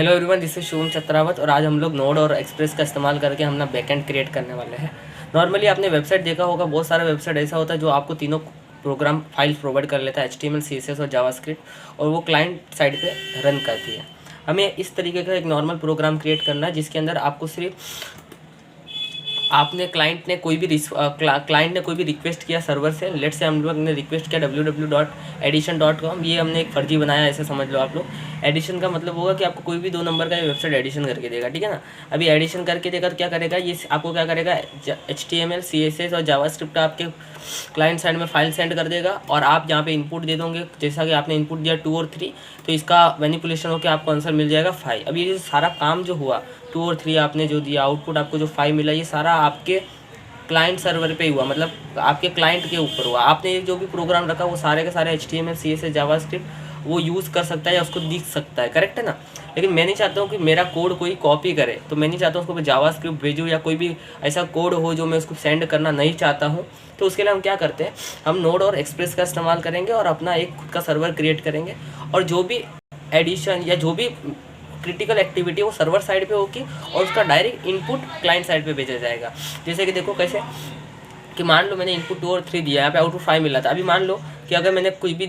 Hello everyone, this is Shubham Chatrawat और आज हम लोग नोड और एक्सप्रेस का इस्तेमाल करके हम अपना बैकएंड क्रिएट करने वाले हैं। नॉर्मली आपने वेबसाइट देखा होगा, बहुत सारा वेबसाइट ऐसा होता है जो आपको तीनों प्रोग्राम फाइल्स प्रोवाइड कर लेता है, HTML, CSS और जावास्क्रिप्ट, और वो क्लाइंट साइड पे रन करती है। हमें इस तरीके का एक नॉर्मल प्रोग्राम क्रिएट करना है जिसके अंदर आपको सिर्फ आपने क्लाइंट ने कोई भी रिक्वेस्ट किया सर्वर से। लेट से हम लोग ने रिक्वेस्ट किया www.edition.com, ये हमने एक फर्जी बनाया, ऐसे समझ लो आप लोग। एडिशन का मतलब होगा कि आपको कोई भी 2 नंबर का वेबसाइट एडिशन करके देगा, ठीक है ना। अभी एडिशन करके देगा तो क्या करेगा, ये आपको क्या करेगा, HTML, CSS और जावास्क्रिप्ट आपके क्लाइंट साइड में फाइल सेंड कर देगा और आप यहाँ पे इनपुट दे दोगे। जैसा कि आपने इनपुट दिया 2 और 3, तो इसका मैनिपुलेशन होकर आपको आंसर मिल जाएगा 5। अब ये सारा काम जो हुआ 2 और 3 आपने जो दिया, आउटपुट आपको जो 5 मिला, ये सारा आपके क्लाइंट सर्वर पे हुआ, मतलब आपके क्लाइंट के ऊपर हुआ। आपने जो भी प्रोग्राम रखा वो सारे के सारे HTML, CSS, जावास्क्रिप्ट वो यूज़ कर सकता है या उसको दिख सकता है, करेक्ट है ना। लेकिन मैं नहीं चाहता हूँ कि मेरा कोड कोई कॉपी करे, तो मैं नहीं चाहता हूँ उसको जावास्क्रिप्ट भेजूँ या कोई भी ऐसा कोड हो जो मैं उसको सेंड करना नहीं चाहता हूँ। तो उसके लिए हम क्या करते हैं, हम नोड और एक्सप्रेस का इस्तेमाल करेंगे और अपना एक खुद का सर्वर क्रिएट करेंगे, और जो भी एडिशन या जो भी क्रिटिकल एक्टिविटी वो सर्वर साइड पे होगी और उसका डायरेक्ट इनपुट क्लाइंट साइड पे भेजा जाएगा। जैसे कि देखो कैसे, कि मान लो मैंने इनपुट 2 और 3 दिया, यहाँ पे आउटपुट 5 मिला था। अभी मान लो कि अगर मैंने कुछ भी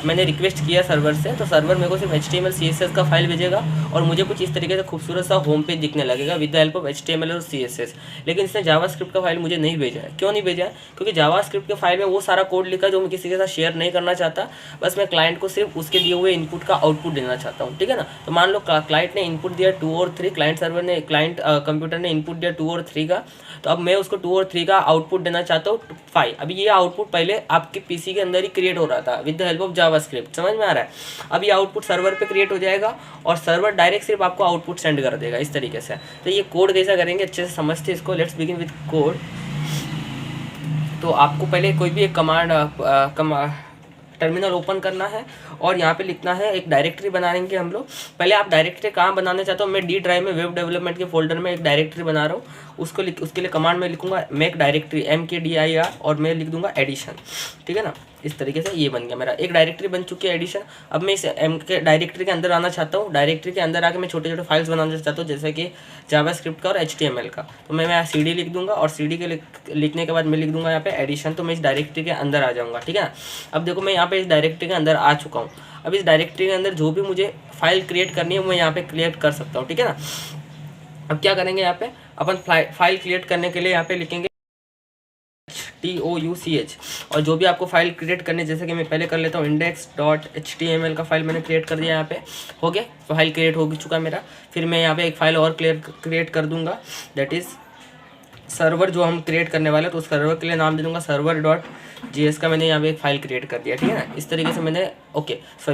मैंने रिक्वेस्ट किया सर्वर से, तो सर्वर मेरे को सिर्फ HTML, CSS का फाइल भेजेगा और मुझे कुछ इस तरीके से खूबसूरत सा होम पेज दिखने लगेगा with the help of HTML और CSS। लेकिन इसने जावास्क्रिप्ट का फाइल मुझे नहीं भेजा है। क्यों नहीं भेजा है? क्योंकि जावास्क्रिप्ट के फाइल में वो सारा कोड लिखा जो मैं किसी के साथ शेयर नहीं करना चाहता। बस मैं क्लाइंट को सिर्फ उसके दिए हुए इनपुट का आउटपुट देना चाहता हूँ, ठीक है ना। तो मान लो क्लाइंट ने इनपुट दिया 2 और 3, क्लाइंट कंप्यूटर ने इनपुट दिया 2 और 3 का, तो अब मैं उसको 2 और 3 का आउटपुट देना चाहता हूँ 5। अभी ये आउटपुट पहले आपके पीसी के अंदर ही क्रिएट हो रहा था with the help of JavaScript, समझ में आ रहा है। अब ये आउटपुट सर्वर पे क्रिएट हो जाएगा और सर्वर डायरेक्ट सिर्फ आपको आउटपुट सेंड कर देगा इस तरीके से। तो ये कोड कैसा करेंगे अच्छे से समझते हैं इसको। Let's begin with code. तो आपको पहले कोई भी एक टर्मिनल ओपन करना है और यहाँ पे लिखना है, एक डायरेक्टरी बनाएंगे हम लोग। पहले आप डायरेक्टरी कहाँ बनाना चाहते हो, मैं डी ड्राइव में वेब डेवलपमेंट के फोल्डर में एक डायरेक्टरी बना रहा हूँ। उसके लिए कमांड में लिखूंगा मेक डायरेक्टरी MKDIR और मैं लिख दूंगा एडिशन, ठीक है ना। इस तरीके से ये बन गया मेरा एक डायरेक्टरी बन चुकी है एडिशन। अब मैं इस डायरेक्टरी के अंदर आना चाहता हूँ। डायरेक्टरी के अंदर आके मैं छोटे छोटे फाइल्स बनाना चाहता हूँ, जैसे कि जावास्क्रिप्ट का और HTML का। तो मैं CD लिख दूंगा और CD के लिखने के बाद मैं लिख दूंगा यहाँ पे एडिशन। तो मैं इस डायरेक्टरी के अंदर आ जाऊँगा, ठीक है ना। अब देखो मैं यहाँ पे इस डायरेक्टरी के अंदर आ चुका हूँ। अब इस डायरेक्टरी के अंदर जो भी मुझे फाइल क्रिएट करनी है मैं यहाँ पे क्रिएट कर सकता हूँ, ठीक है ना। अब क्या करेंगे, यहाँ पे अपन फाइल क्रिएट करने के लिए यहाँ पे लिखेंगे TOUCH, और जो भी आपको फाइल क्रिएट करनी है, जैसे कि मैं पहले कर लेता हूँ index.html का फाइल मैंने क्रिएट कर दिया। यहाँ पे हो गया, फाइल क्रिएट हो चुका मेरा। फिर मैं यहाँ पे एक फाइल और क्रिएट कर दूंगा, दैट इज़ सर्वर जो हम क्रिएट करने वाले हैं। तो उस सर्वर के लिए नाम दे दूंगा server.js का। मैंने यहाँ पे एक फाइल क्रिएट कर दिया, ठीक है ना। इस तरीके से मैंने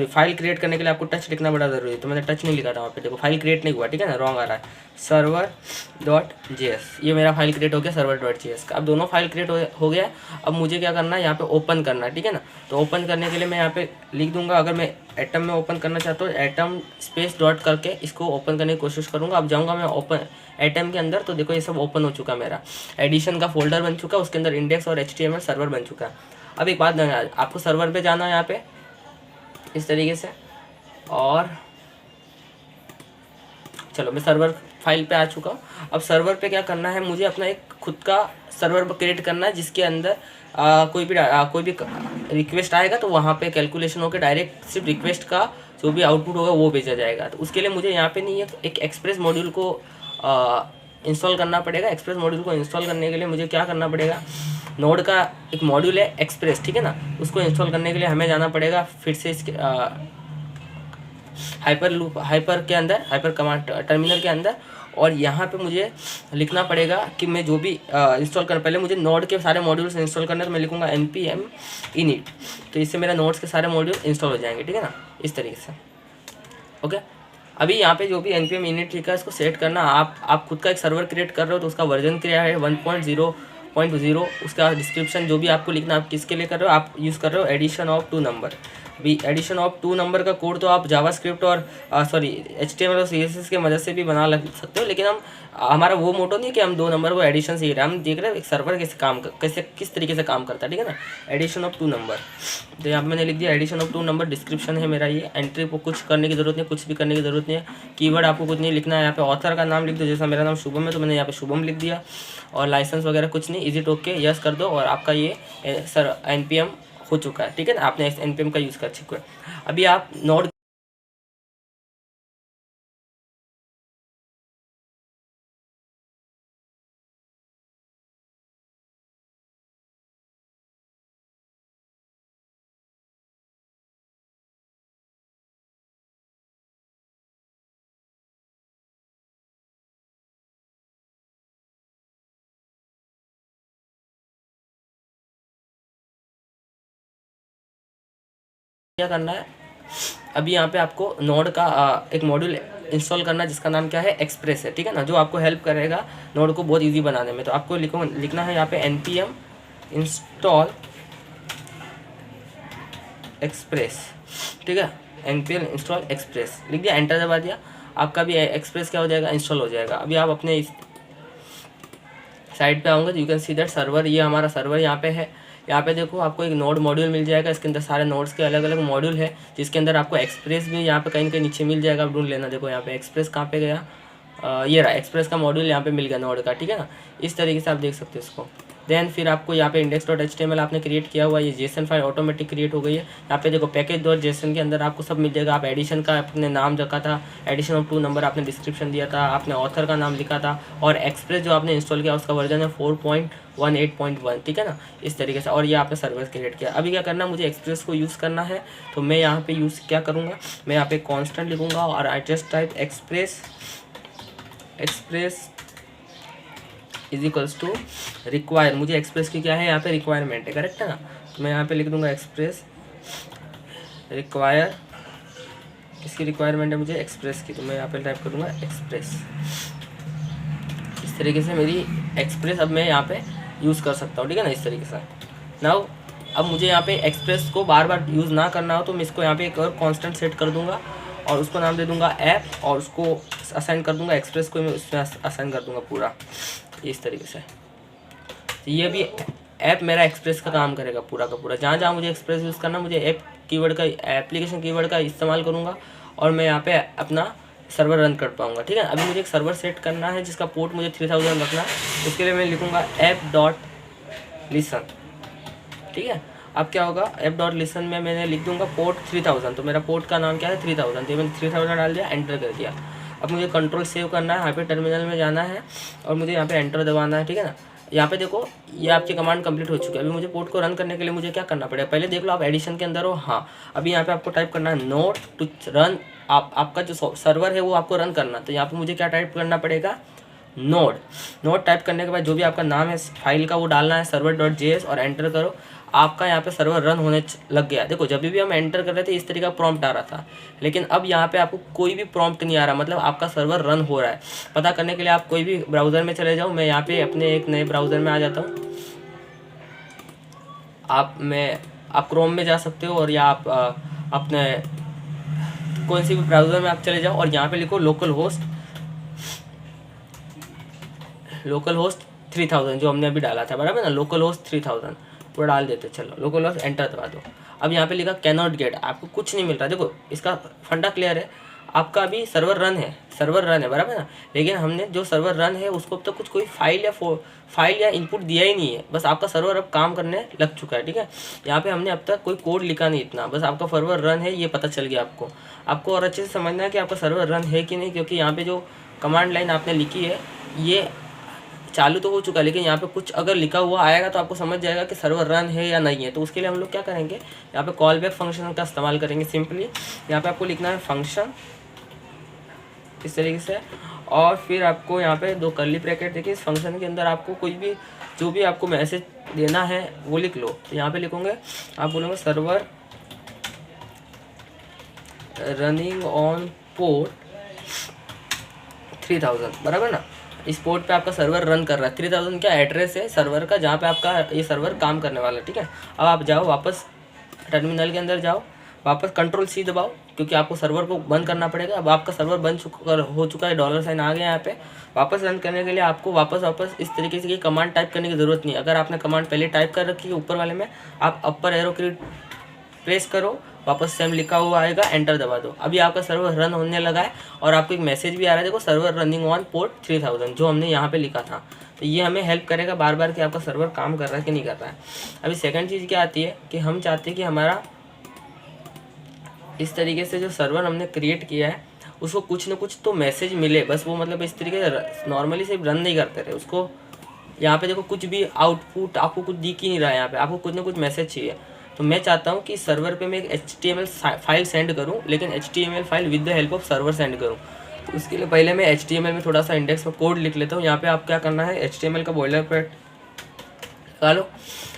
फाइल क्रिएट करने के लिए आपको टच लिखना बड़ा ज़रूरी है, तो मैंने टच नहीं लिखा था वहाँ पे। देखो फाइल क्रिएट नहीं हुआ, ठीक है ना, रॉन्ग आ रहा है। server.js, ये मेरा फाइल क्रिएट हो गया server.js का। अब दोनों फाइल क्रिएट हो गया। अब मुझे क्या करना है, यहाँ पे ओपन करना है, ठीक है ना। तो ओपन करने के लिए मैं यहाँ पे लिख दूंगा, अगर मैं एटम में ओपन करना चाहता हूँ एटम स्पेस डॉट करके इसको ओपन करने की कोशिश करूँगा। अब जाऊँगा मैं ओपन एटम के अंदर, तो देखो ये सब ओपन हो चुका मेरा। एडिशन का फोल्डर बन चुका, उसके अंदर इंडेक्स और HTML सर्वर बन चुका है। अब एक बात, आपको सर्वर पे जाना है यहाँ पे इस तरीके से, और चलो मैं सर्वर फाइल पे आ चुका हूँ। अब सर्वर पे क्या करना है, मुझे अपना एक खुद का सर्वर क्रिएट करना है जिसके अंदर कोई भी रिक्वेस्ट आएगा तो वहाँ पे कैलकुलेशन होकर डायरेक्ट सिर्फ रिक्वेस्ट का जो भी आउटपुट होगा वो भेजा जाएगा। तो उसके लिए मुझे यहाँ पे नहीं है, एक एक्सप्रेस मॉड्यूल को इंस्टॉल करना पड़ेगा। एक्सप्रेस मॉड्यूल को इंस्टॉल करने के लिए मुझे क्या करना पड़ेगा, नोड का एक मॉड्यूल है एक्सप्रेस, ठीक है ना। उसको इंस्टॉल करने के लिए हमें जाना पड़ेगा फिर से इसके हाइपर कमांड टर्मिनल के अंदर, और यहाँ पे मुझे लिखना पड़ेगा कि मैं जो भी इंस्टॉल कर, पहले मुझे नोड के सारे मॉड्यूल्स इंस्टॉल करना है। तो मैं लिखूँगा npm init, तो इससे मेरा नोड्स के सारे मॉड्यूल इंस्टॉल हो जाएंगे, ठीक है ना, इस तरीके से। ओके, अभी यहाँ पे जो भी npm init ठीक है, इसको सेट करना। आप खुद का एक सर्वर क्रिएट कर रहे हो तो उसका वर्जन क्या है 1.0.0। उसका डिस्क्रिप्शन जो भी आपको लिखना, आप किसके लिए कर रहे हो, आप यूज़ कर रहे हो एडिशन ऑफ 2 नंबर, अभी एडिशन ऑफ 2 नंबर का कोड तो आप जावास्क्रिप्ट और HTML और CSS के मदद से भी बना सकते हो, लेकिन हमारा वो मोटो नहीं है कि हम 2 नंबर को एडिशन से ही हम देख रहे हैं एक सर्वर कैसे किस तरीके से काम करता है, ठीक है ना। एडिशन ऑफ 2 नंबर, तो यहाँ पे मैंने लिख दिया एडिशन ऑफ 2 नंबर। डिस्क्रिप्शन है मेरा ये, एंट्री को कुछ करने की जरूरत नहीं, कुछ भी करने की जरूरत नहीं है। कीवर्ड आपको कुछ नहीं लिखना है, यहाँ पे ऑथर का नाम लिख दो, जैसा मेरा नाम शुभम है तो मैंने यहाँ पे शुभम लिख दिया, और लाइसेंस वगैरह कुछ नहीं। इज इट ओके, यस कर दो, और आपका ये सर NPM हो चुका है, ठीक है ना, आपने NPM का यूज़ कर चुका है। अभी आप नोड क्या करना है, अभी यहाँ पे आपको नोड का एक मॉड्यूल इंस्टॉल करना है जिसका नाम क्या है, एक्सप्रेस है, ठीक है ना, जो आपको हेल्प करेगा नोड को बहुत इजी बनाने में। तो आपको लिखना है यहाँ पे NPM इंस्टॉल एक्सप्रेस, ठीक है, NPM इंस्टॉल एक्सप्रेस लिख दिया, एंटर दबा दिया, आपका भी एक्सप्रेस क्या हो जाएगा, इंस्टॉल हो जाएगा। अभी आप अपने इस साइट पे आऊँगा तो you can see that server, ये हमारा सर्वर यहाँ पे है। यहाँ पे देखो आपको एक नोड मॉड्यूल मिल जाएगा, इसके अंदर सारे नोड्स के अलग अलग मॉड्यूल है, जिसके अंदर आपको एक्सप्रेस भी यहाँ पे कहीं कहीं नीचे मिल जाएगा, आप ढूंढ लेना। देखो यहाँ पे एक्सप्रेस कहाँ पे गया, ये रहा, एक्सप्रेस का मॉड्यूल यहाँ पे मिल गया नोड का, ठीक है ना। इस तरीके से आप देख सकते हो इसको। देन फिर आपको यहाँ पे index.html आपने क्रिएट किया हुआ, ये JSON फाइल ऑटोमेटिक क्रिएट हो गई है। यहाँ पे देखो पैकेज.json के अंदर आपको सब मिल जाएगा। आप एडिशन का आपने नाम रखा था, एडिशन ऑफ 2 नंबर आपने डिस्क्रिप्शन दिया था, आपने ऑथर का नाम लिखा था, और एक्सप्रेस जो आपने इंस्टॉल किया उसका वर्जन है 4.18.1, ठीक है ना, इस तरीके से। और ये आपने सर्वर क्रिएट किया। अभी क्या करना है, मुझे एक्सप्रेस को यूज़ करना है, तो मैं यहाँ पे यूज़ क्या करूँगा, मैं यहाँ पे कॉन्स्टेंट लिखूँगा और I just type express is equals to require. मुझे एक्सप्रेस की क्या है यहाँ पे रिक्वायरमेंट है, करेक्ट है ना। तो मैं यहाँ पे लिख दूंगा एक्सप्रेस रिक्वायर, इसकी रिक्वायरमेंट है मुझे एक्सप्रेस की, तो मैं यहाँ पे टाइप करूँगा एक्सप्रेस। इस तरीके से मेरी एक्सप्रेस अब मैं यहाँ पे यूज़ कर सकता हूँ, ठीक है ना, इस तरीके से। नाउ अब मुझे यहाँ पे एक्सप्रेस को बार बार यूज़ ना करना हो तो मैं इसको यहाँ पे एक और कांस्टेंट सेट कर दूंगा और उसको नाम दे दूंगा ऐप, और उसको असाइन कर दूंगा, एक्सप्रेस को मैं उसमें असाइन कर दूंगा पूरा, इस तरीके से। तो ये भी ऐप मेरा एक्सप्रेस का काम करेगा पूरा का पूरा। जहाँ जहाँ मुझे एक्सप्रेस यूज़ करना, मुझे ऐप कीवर्ड का, एप्लीकेशन कीवर्ड का इस्तेमाल करूँगा और मैं यहाँ पे अपना सर्वर रन कर पाऊँगा, ठीक है। अभी मुझे एक सर्वर सेट करना है जिसका पोर्ट मुझे 3000 रखना है, उसके लिए मैं लिखूँगा app.listen, ठीक है। अब क्या होगा, app.listen में मैंने लिख दूंगा पोर्ट 3000, तो मेरा पोर्ट का नाम क्या है 3000, तो मैंने 3000 डाल दिया, एंटर कर दिया। अब मुझे कंट्रोल सेव करना है, यहाँ पे टर्मिनल में जाना है और मुझे यहाँ पे एंटर दबाना है, ठीक है ना। यहाँ पे देखो ये आपकी कमांड कंप्लीट हो चुकी है। अभी मुझे पोर्ट को रन करने के लिए मुझे क्या करना पड़ेगा, पहले देख लो आप एडिशन के अंदर हो, हाँ। अभी यहाँ पे आपको टाइप करना है नोड टू रन, आपका जो सर्वर है वो आपको रन करना, तो यहाँ पे मुझे क्या टाइप करना पड़ेगा, नोड टाइप करने के बाद जो भी आपका नाम है फाइल का वो डालना है, server.js, और एंटर करो। आपका यहाँ पे सर्वर रन होने लग गया। देखो जब भी हम एंटर कर रहे थे इस तरीके का प्रॉम्प्ट आ रहा था, लेकिन अब यहाँ पे आपको कोई भी प्रॉम्प्ट नहीं आ रहा, मतलब आपका सर्वर रन हो रहा है। पता करने के लिए आप कोई भी ब्राउज़र में चले जाओ, मैं यहाँ पे अपने एक नए ब्राउज़र में आ जाता हूँ। आप क्रोम में जा सकते हो, और या आप अपने कोई सी भी ब्राउज़र में आप चले जाओ और यहाँ पे लिखो लोकल होस्ट 3000 जो हमने अभी डाला था, बराबर ना, लोकल होस्ट 3000 पूरा डाल देते। चलो लोकल होस्ट, एंटर दबा दो। अब यहाँ पे लिखा कैनॉट गेट, आपको कुछ नहीं मिल रहा। देखो इसका फंडा क्लियर है, आपका अभी सर्वर रन है, बराबर ना, लेकिन हमने जो सर्वर रन है उसको अब तक कोई फाइल या इनपुट दिया ही नहीं है। बस आपका सर्वर अब काम करने लग चुका है, ठीक है। यहाँ पे हमने अब तक कोई कोड लिखा नहीं इतना, बस आपका सर्वर रन है ये पता चल गया आपको और अच्छे से समझना है कि आपका सर्वर रन है कि नहीं, क्योंकि यहाँ पे जो कमांड लाइन आपने लिखी है ये चालू तो हो चुका है, लेकिन यहाँ पे कुछ अगर लिखा हुआ आएगा तो आपको समझ जाएगा कि सर्वर रन है या नहीं है। तो उसके लिए हम लोग क्या करेंगे, यहाँ पे कॉल बैक फंक्शन का इस्तेमाल करेंगे। सिंपली यहाँ पे आपको लिखना है फंक्शन इस तरीके से, और फिर आपको यहाँ पे 2 कर्ली ब्रैकेट देखिए। इस फंक्शन के अंदर आपको कोई भी जो भी आपको मैसेज देना है वो लिख लो। तो यहाँ पे लिखोगे, आप बोलोगे सर्वर रनिंग ऑन पोर्ट 3000, बराबर ना। इस पोर्ट पे आपका सर्वर रन कर रहा है। 3000 क्या एड्रेस है सर्वर का, जहाँ पे आपका ये सर्वर काम करने वाला है, ठीक है। अब आप जाओ वापस टर्मिनल के अंदर जाओ, वापस कंट्रोल सी दबाओ क्योंकि आपको सर्वर को बंद करना पड़ेगा। अब आपका सर्वर बंद हो चुका है, डॉलर साइन आ गया यहाँ पे। वापस रन करने के लिए आपको वापस इस तरीके से कमांड टाइप करने की ज़रूरत नहीं है। अगर आपने कमांड पहले टाइप कर रखी है ऊपर वाले में, आप अपर एरो की प्रेस करो, वापस सेम लिखा हुआ आएगा, एंटर दबा दो। अभी आपका सर्वर रन होने लगा है और आपको एक मैसेज भी आ रहा है, देखो सर्वर रनिंग ऑन पोर्ट 3000, जो हमने यहाँ पे लिखा था। तो ये हमें हेल्प करेगा बार बार कि आपका सर्वर काम कर रहा है कि नहीं कर रहा है। अभी सेकंड चीज़ क्या आती है कि हम चाहते हैं कि हमारा इस तरीके से जो सर्वर हमने क्रिएट किया है उसको कुछ ना कुछ तो मैसेज मिले, बस वो मतलब इस तरीके से नॉर्मली सिर्फ रन नहीं करते रहे उसको। यहाँ पे देखो कुछ भी आउटपुट आपको कुछ दिख ही नहीं रहा है, यहाँ पे आपको कुछ ना कुछ मैसेज चाहिए। तो मैं चाहता हूँ कि सर्वर पे मैं एक HTML फाइल सेंड करूँ, लेकिन HTML file with the help of server send करूँ। तो उसके लिए पहले मैं HTML में थोड़ा सा इंडेक्स में कोड लिख लेता हूँ। यहाँ पे आप क्या करना है, HTML का बॉयलर प्लेट निकालो।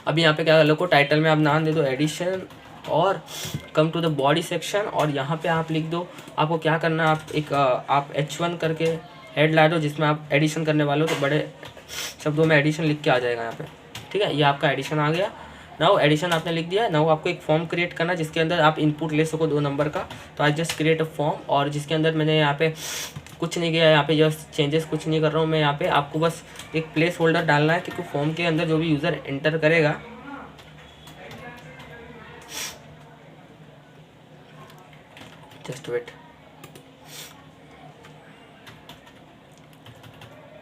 अभी यहाँ पे क्या करो, टाइटल में आप नाम दे दो एडिशन और come to the body section, और यहाँ पे आप लिख दो आपको क्या करना है। आप H1 करके हेड ला दो जिसमें आप एडिशन करने वाले हो, तो बड़े शब्दों में एडिशन लिख के आ जाएगा यहाँ पे। ठीक है, ये आपका एडिशन आ गया। नाउ एडिशन आपने लिख दिया। नाउ आपको एक फॉर्म क्रिएट करना जिसके अंदर आप इनपुट ले सको 2 नंबर का। तो I just create a form, और जिसके अंदर मैंने यहाँ पे कुछ नहीं किया, यहाँ पे जस्ट चेंजेस कुछ नहीं कर रहा हूँ मैं। यहाँ पे आपको बस एक प्लेस होल्डर डालना है क्योंकि फॉर्म के अंदर जो भी यूज़र एंटर करेगा, जस्ट वेट,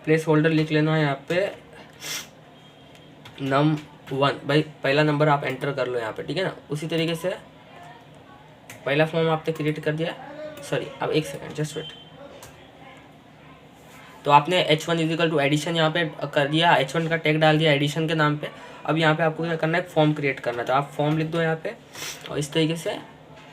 प्लेस होल्डर लिख लेना है यहाँ पे num1, भाई पहला नंबर आप एंटर कर लो यहाँ पे, ठीक है ना। उसी तरीके से पहला फॉर्म आपने क्रिएट कर दिया, सॉरी अब एक सेकंड जस्ट वेट। तो आपने H1 इजिकल टू एडिशन यहाँ पे कर दिया, H1 का टैग डाल दिया एडिशन के नाम पे। अब यहाँ पे आपको क्या करना है, फॉर्म क्रिएट करना है। तो आप फॉर्म लिख दो यहाँ पे और इस तरीके से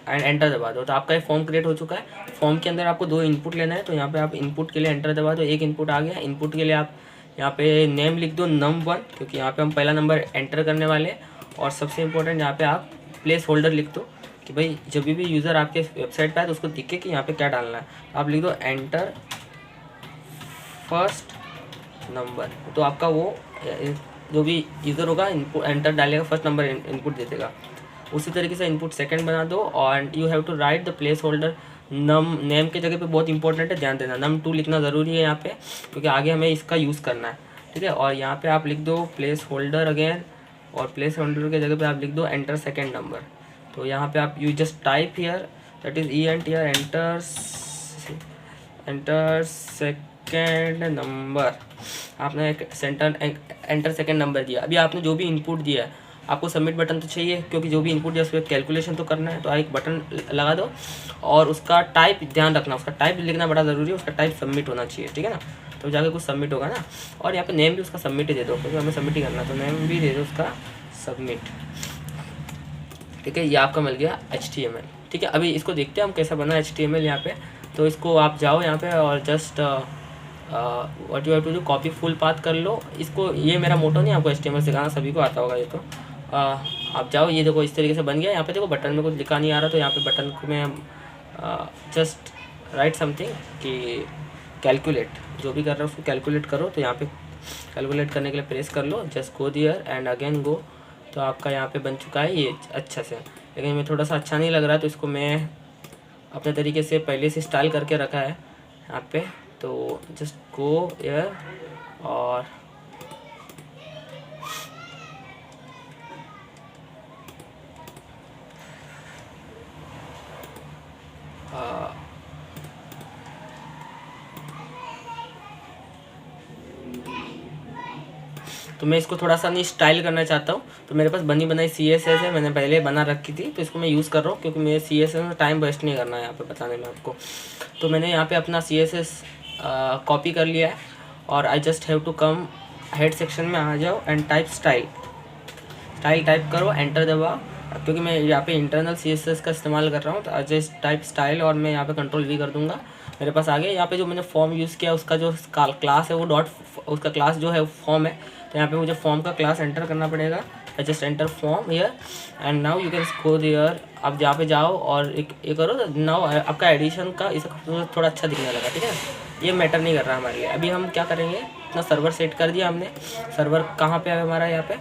एंड एंटर दबा दो। तो आपका ये फॉर्म क्रिएट हो चुका है। फॉर्म के अंदर आपको 2 इनपुट लेना है, तो यहाँ पे आप इनपुट के लिए एंटर दबा दो। एक इनपुट आ गया। इनपुट के लिए आप यहाँ पे नेम लिख दो num1 क्योंकि यहाँ पे हम पहला नंबर एंटर करने वाले हैं। और सबसे इम्पोर्टेंट यहाँ पे आप प्लेस होल्डर लिख दो कि भाई जब भी यूज़र आपके वेबसाइट पे आए तो उसको दिखे कि यहाँ पे क्या डालना है। आप लिख दो एंटर फर्स्ट नंबर। तो आपका वो जो भी यूज़र होगा इनपुट एंटर डालेगा, फर्स्ट नंबर इनपुट दे देगा। उसी तरीके से इनपुट सेकंड बना दो और you have to write the placeholder name के जगह पे बहुत इंपॉर्टेंट है, ध्यान देना num2 लिखना ज़रूरी है यहाँ पे क्योंकि आगे हमें इसका यूज़ करना है। ठीक है, और यहाँ पे आप लिख दो प्लेस होल्डर अगेन, और प्लेस होल्डर के जगह पे आप लिख दो एंटर सेकेंड नंबर। तो यहाँ पे आप you just type here that is enter second number. आपने एक एंटर सेकेंड नंबर दिया। अभी आपने जो भी इनपुट दिया है आपको सबमिट बटन तो चाहिए क्योंकि जो भी इनपुट दिया उस पर कैलकुलेशन तो करना है। तो एक बटन लगा दो और उसका टाइप ध्यान रखना, उसका टाइप लिखना बड़ा ज़रूरी है, उसका टाइप सबमिट होना चाहिए, ठीक है ना। तो जाके कुछ सबमिट होगा ना। और यहाँ पे नेम भी उसका सबमिट ही दे दो क्योंकि हमें सबमिट ही करना, तो नेम भी दे दो उसका सबमिट। ठीक है, ये आपका मिल गया HTML। ठीक है, अभी इसको देखते हैं हम कैसा बना HTML यहाँ पे। तो इसको आप जाओ यहाँ पे और just what you have to do, copy full path कर लो इसको। ये मेरा मोटो नहीं, आपको HTML सिखाना, सभी को आता होगा ये तो। आप जाओ, ये देखो इस तरीके से बन गया। यहाँ पे देखो बटन में कुछ लिखा नहीं आ रहा, तो यहाँ पे बटन को मैं जस्ट राइट समथिंग कि कैलकुलेट, जो भी कर रहा है उसको कैलकुलेट करो। तो यहाँ पे कैलकुलेट करने के लिए प्रेस कर लो, just go there and again go. तो आपका यहाँ पे बन चुका है ये अच्छा से, लेकिन मैं थोड़ा सा अच्छा नहीं लग रहा, तो इसको मैं अपने तरीके से पहले से स्टाइल करके रखा है यहाँ पे। तो जस्ट गो एयर और तो मैं इसको थोड़ा सा नहीं स्टाइल करना चाहता हूँ। तो मेरे पास बनी बनाई CSS है, मैंने पहले बना रखी थी, तो इसको मैं यूज़ कर रहा हूँ क्योंकि मेरे CSS में टाइम वेस्ट नहीं करना है यहाँ पे बताने में आपको। तो मैंने यहाँ पे अपना CSS कॉपी कर लिया है और I just have to come head section में आ जाओ एंड टाइप स्टाइल टाइप करो, एंटर दबाओ। क्योंकि मैं यहाँ पे इंटरनल CSS का इस्तेमाल कर रहा हूँ, तो आई जस्ट टाइप स्टाइल और मैं यहाँ पे कंट्रोल V कर दूँगा, मेरे पास आ गया। यहाँ पे जो मैंने फॉर्म यूज़ किया उसका जो क्लास है वो उसका क्लास जो है फॉर्म है। तो यहाँ पे मुझे फॉर्म का क्लास एंटर करना पड़ेगा। I just enter form here and now you can go there. आप यहाँ पे जाओ और एक ये करो, नाउ आपका एडिशन का इसका थोड़ा अच्छा दिखने लगा, ठीक है। ये मैटर नहीं कर रहा हमारे लिए। अभी हम क्या करेंगे, अपना सर्वर सेट कर दिया हमने। सर्वर कहाँ पे है हमारा, यहाँ पे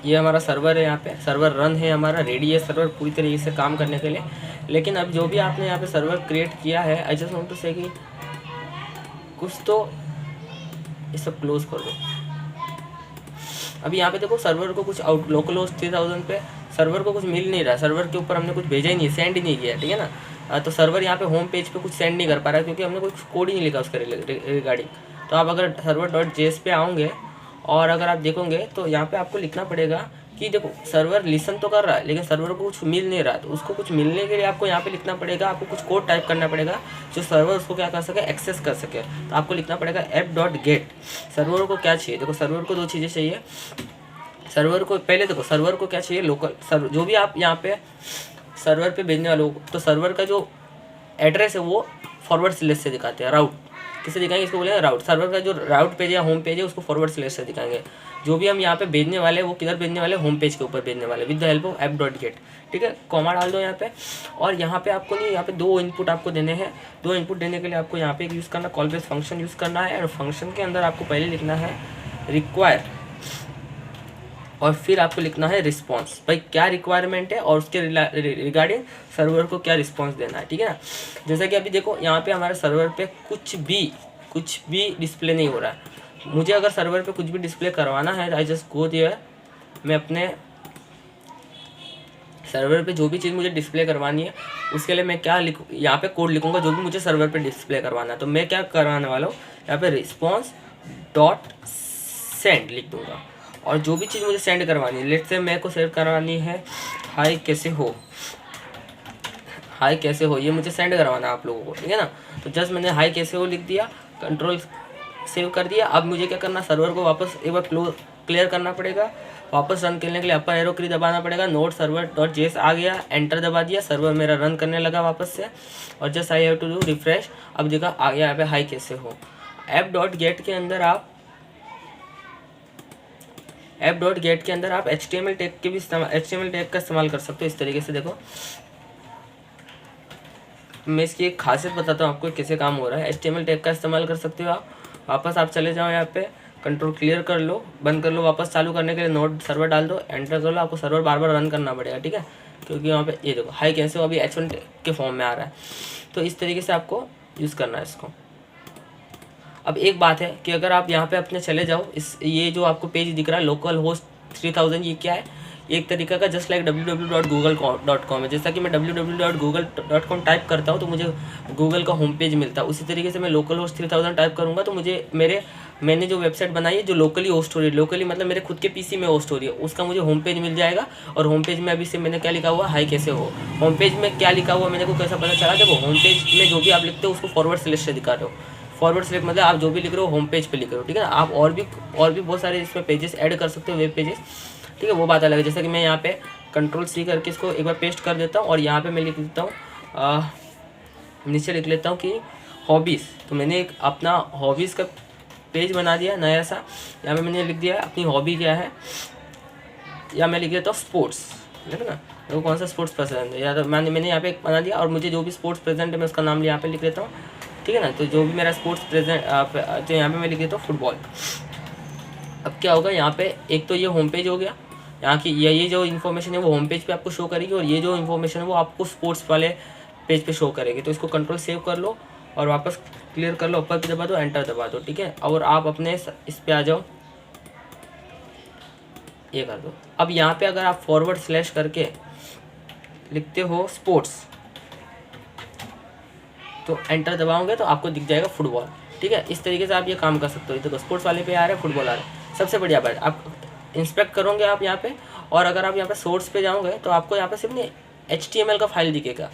ये हमारा सर्वर है, यहाँ पे सर्वर रन है, हमारा रेडी है सर्वर पूरी तरीके से काम करने के लिए। लेकिन अब जो भी आपने यहाँ पे सर्वर क्रिएट किया है, आई जस्ट वांट टू से कि कुछ तो ये सब क्लोज कर दो। अभी यहाँ पे देखो सर्वर को कुछ लोकल होस्ट 3000 पे सर्वर को कुछ मिल नहीं रहा, सर्वर के ऊपर हमने कुछ भेजा ही नहीं, सेंड ही नहीं किया, ठीक है ना। तो सर्वर यहाँ पे होम पेज पे कुछ सेंड नहीं कर पा रहा है क्योंकि हमने कुछ कोड ही नहीं लिखा उसके रिगार्डिंग। तो आप अगर server.js पे आओगे और अगर आप देखोगे तो यहाँ पे आपको लिखना पड़ेगा कि देखो सर्वर लिसन तो कर रहा है लेकिन सर्वर को कुछ मिल नहीं रहा, तो उसको कुछ मिलने के लिए आपको यहाँ पे लिखना पड़ेगा, आपको कुछ कोड टाइप करना पड़ेगा जो सर्वर उसको क्या कर सके, एक्सेस कर सके। तो आपको लिखना पड़ेगा app.get। सर्वर को क्या चाहिए, देखो सर्वर को दो चीज़ें चाहिए। सर्वर को पहले देखो सर्वर को क्या चाहिए, लोकल सर्वर, जो भी आप यहाँ पे सर्वर पे भेजने वाले हो तो सर्वर का जो एड्रेस है वो फॉरवर्ड स्लैश से दिखाते हैं, राउट किसे दिखाएंगे, इसको बोलेंगे राउट। सर्वर का जो राउट पेज या होम पेज है उसको फॉरवर्ड स्लैश से दिखाएंगे। जो भी हम यहाँ पे भेजने वाले हैं वो किधर भेजने वाले, होम पेज के ऊपर भेजने वाले with the help of app.get, ठीक है। कॉमा डाल दो यहाँ पे। और यहाँ पे आपको नहीं, यहाँ पे दो इनपुट आपको देने हैं। दो इनपुट देने के लिए आपको यहाँ पे यूज़ करना कॉल बेस फंक्शन यूज़ करना है, और फंक्शन के अंदर आपको पहले लिखना है रिक्वायर और फिर आपको लिखना है रिस्पॉन्स। भाई क्या रिक्वायरमेंट है और उसके रिगार्डिंग सर्वर को क्या रिस्पॉन्स देना है, ठीक है ना। जैसा कि अभी देखो यहाँ पे हमारे सर्वर पे कुछ भी डिस्प्ले नहीं हो रहा है। मुझे अगर सर्वर पे कुछ भी डिस्प्ले करवाना है आई जस्ट गो देयर, मैं अपने सर्वर पे जो भी चीज़ मुझे डिस्प्ले करवानी है उसके लिए मैं क्या लिखूँ, यहाँ पे कोड लिखूँगा जो भी मुझे सर्वर पे डिस्प्ले करवाना है। तो मैं क्या करवाने वाला हूँ, यहाँ पे रिस्पॉन्स डॉट सेंड लिख दूँगा। और जो भी चीज़ मुझे सेंड करवानी है, लेट्स से मेरे को सेंड करवानी है हाय कैसे हो, हाय कैसे हो, ये मुझे सेंड करवाना है आप लोगों को, ठीक है ना। तो जस्ट मैंने हाय कैसे हो लिख दिया, कंट्रोल सेव कर दिया। अब मुझे क्या करना, सर्वर को वापस एक बार क्लियर करना पड़ेगा। वापस रन करने के लिए अपर एरो की दबाना पड़ेगा। नोड server.js आ गया, एंटर दबा दिया, सर्वर मेरा रन करने लगा वापस से। और just I have to do refresh. अब देखा आ गया यहाँ पे हाई कैसे हो। app.get के अंदर आप HTML टैग के भी HTML टैग का इस्तेमाल कर सकते हो इस तरीके से। देखो मैं इसकी एक खासियत बताता हूँ आपको कैसे काम हो रहा है। HTML टैग का इस्तेमाल कर सकते हो आप। वापस आप चले जाओ यहाँ पे, कंट्रोल क्लियर कर लो, बंद कर लो। वापस चालू करने के लिए नोड सर्वर डाल दो, एंटर कर लो। आपको सर्वर बार बार रन करना पड़ेगा, ठीक है, क्योंकि वहाँ पे ये देखो हाई कैसे हो अभी H1 के फॉर्म में आ रहा है। तो इस तरीके से आपको यूज़ करना है इसको। अब एक बात है कि अगर आप यहाँ पे अपने चले जाओ, इस ये जो आपको पेज दिख रहा है लोकल होस्ट 3000, ये क्या है, एक तरीका का जस्ट लाइक www.google.com है। जैसा कि मैं www.google.com टाइप करता हूँ तो मुझे गूगल का होम पेज मिलता है, उसी तरीके से मैं लोकल होस्ट 3000 टाइप करूँगा तो मुझे मैंने जो वेबसाइट बनाई है जो लोकली होस्ट हो रही है, लोकली मतलब मेरे खुद के पीसी में होस्ट हो रही है, उसका मुझे होम पेज मिल जाएगा। और होम पेज में अभी से मैंने क्या लिखा हुआ, हाई कैसे हो। होम पेज में क्या लिखा हुआ मेरे को कैसा पता चला, देखो होम पेज में जो भी आप लिखते हो उसको फॉरवर्ड स्लैश से दिखा रहे हो। फॉरवर्ड स्लैश मतलब आप जो भी लिख रहे हो होम पेज पे लिख रहे हो, ठीक है ना। आप और भी बहुत सारे इसमें पेजेस ऐड कर सकते हो, वेब पेजेस, ठीक है, वो बात अलग है। जैसे कि मैं यहाँ पे कंट्रोल C करके इसको एक बार पेस्ट कर देता हूँ और यहाँ पे मैं लिख देता हूँ, नीचे लिख लेता हूँ कि हॉबीज़। तो मैंने एक अपना हॉबीज़ का पेज बना दिया नया सा। यहाँ पे मैंने लिख दिया अपनी हॉबी क्या है, या मैं लिख देता हूँ स्पोर्ट्स, ठीक है ना। मेरे को कौन सा स्पोर्ट्स पसंद है, या तो मैंने यहाँ पे एक बना दिया और मुझे जो भी स्पोर्ट्स प्रेजेंट है मैं उसका नाम यहाँ पे लिख देता हूँ, ठीक है ना। तो जो भी मेरा स्पोर्ट्स प्रेजेंट तो यहाँ पे मैं लिख देता हूँ फुटबॉल। अब क्या होगा, यहाँ पे एक तो ये होम पेज हो गया, यहाँ की ये जो इन्फॉर्मेशन है वो होम पेज पे आपको शो करेगी, और ये जो इन्फॉर्मेशन है वो आपको स्पोर्ट्स वाले पेज पे शो करेगी। तो इसको कंट्रोल सेव कर लो और वापस क्लियर कर लो, ऊपर पे दबा दो, एंटर दबा दो, ठीक है। और आप अपने इस पे आ जाओ, ये कर दो। अब यहाँ पे अगर आप फॉरवर्ड स्लैश करके लिखते हो स्पोर्ट्स तो एंटर दबाओगे तो आपको दिख जाएगा फुटबॉल, ठीक है। इस तरीके से आप ये काम कर सकते हो। देखो स्पोर्ट्स वाले पे आ रहा है, फुटबॉल आ रहा है। सबसे बढ़िया बात, आप इंस्पेक्ट करोगे आप यहाँ पे, और अगर आप यहाँ पे सोर्स पे जाओगे तो आपको यहाँ पे सिर्फ HTML का फाइल दिखेगा,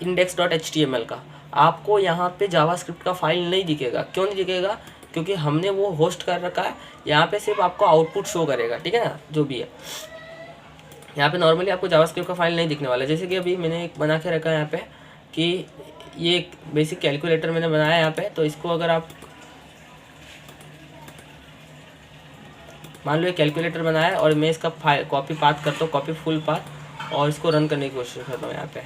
index.html का। आपको यहाँ पे जावास्क्रिप्ट का फाइल नहीं दिखेगा। क्यों नहीं दिखेगा, क्योंकि हमने वो होस्ट कर रखा है। यहाँ पे सिर्फ आपको आउटपुट शो करेगा, ठीक है ना, जो भी है। यहाँ पे नॉर्मली आपको जावास्क्रिप्ट का फाइल नहीं दिखने वाला। जैसे कि अभी मैंने एक बना के रखा है यहाँ पे कि ये एक बेसिक कैलकुलेटर मैंने बनाया है यहाँ पे। तो इसको अगर आप मान लो ये कैलकुलेटर बनाया है और मैं इसका फाइल कॉपी पाथ करता हूँ, कॉपी फुल पाथ, और इसको रन करने की कोशिश करता हूँ। यहाँ पे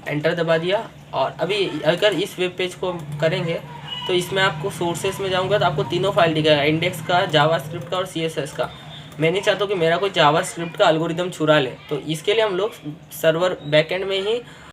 एंटर दबा दिया। और अभी अगर इस वेब पेज को करेंगे तो इसमें आपको सोर्सेस में जाऊँगा तो आपको तीनों फाइल दिखेगा, इंडेक्स का, जावास्क्रिप्ट का और CSS का। मैं नहीं चाहता कि मेरा कोई जावा स्क्रिप्ट का एल्गोरिदम चुरा ले, तो इसके लिए हम लोग सर्वर बैकएंड में ही